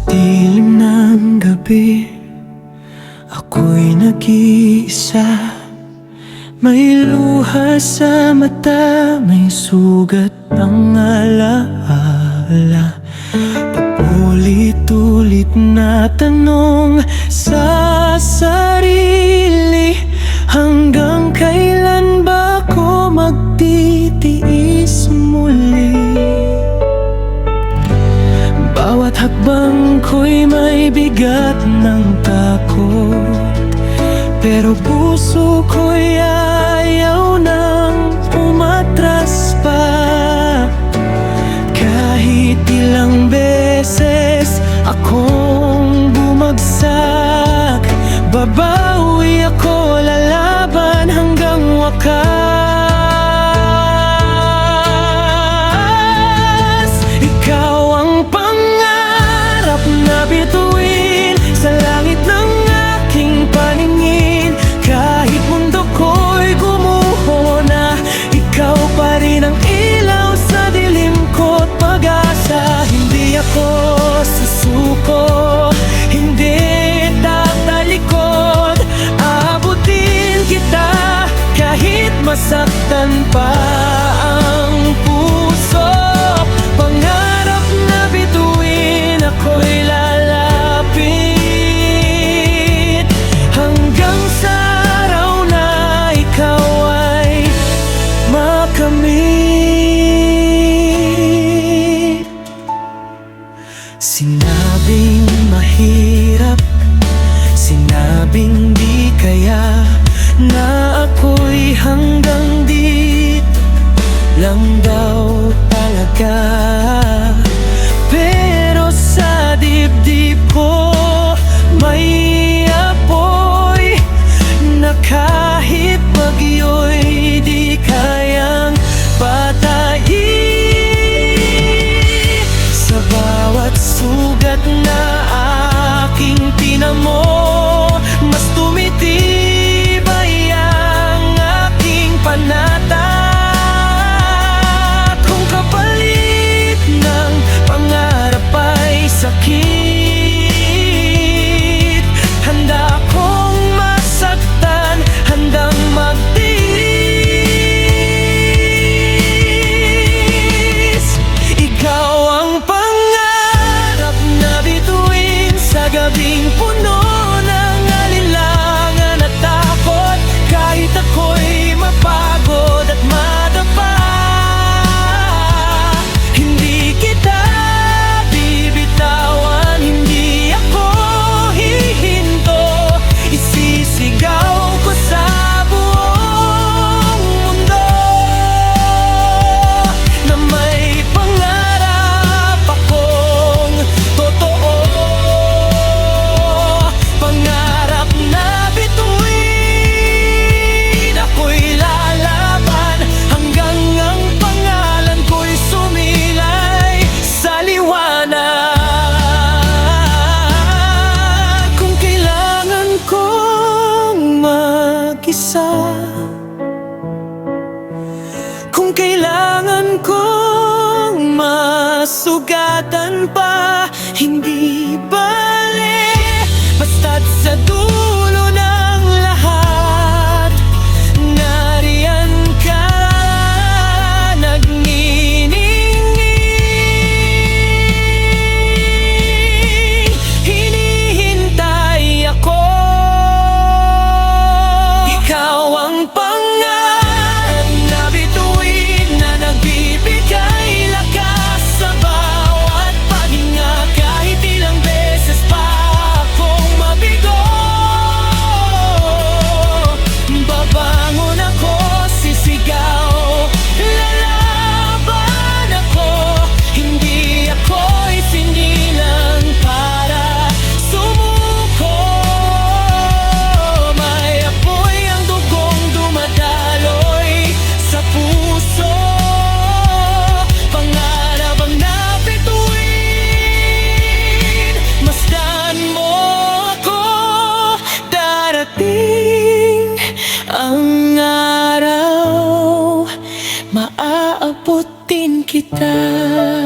dilim ng gabi, ako'y nag-iisa. May luha sa mata, may sugat ang alaala. Paulit-ulit na tanong sa sarili, hanggang kailan ba ako magtitiis muli? Bawat hakbang ko'y may bigat ng takot, pero puso ko'y ayaw nang umatras pa. Kahit ilang beses akong bumagsak, babawi ako, lalaban hanggang wakas. Ikaw ang pangarap na bituin sa langit ng aking paningin. Kahit mundo ko'y gumuho na, ikaw pa rin ang ilaw sa dilim ko't pag-asa. Hindi ako susuko, hindi tatalikod. Aabutin kita kahit masaktan pa ang puso. Pangarap na bituin, ako'y lalapit hanggang sa araw na ikaw ay makamit. Sinabing mahirap, sinabing di kaya, na ako'y hanggang dito lang daw talaga. Pero sa dibdib ko may apoy na kahit bagyo'y di kayang patayin. Sa bawat sugat na aking tinamo, mas tumitibay ang aking panata. Kung kapalit ng pangarap ay sakit, handa akong masaktan, handang magtiis. Ikaw ang pangarap na bituin sa gabing puno ng alinlangan at takot. Kahit ako'y mapagod at madapa, hindi kita bibitawan, hindi ako hihinto. Isisigaw ko sa buong mundo na may pangarap akong totoo. Pangarap na bituin, ako'y lalaban hanggang ang pangalan ko'y sumilay sa liwanag. Kung kailangan kong mag-isa, kung kailangan kong masugatan pa, hindi bale, basta't sa dulo ng lahat nariyan ka, nagniningning. Hinihintay ako. Ikaw ang pangarap na bituin na nagbibigay lakas sa bawat paghinga. Kahit ilang beses pa akong mabigo, babangon ako, sisigaw, lalaban ako. Hindi ako'y sinilang para sumuko. May apoy ang dugong dumadaloy sa puso. Pangarap ang napituin, masdan mo ako. Darating ang araw, maaabutin kita.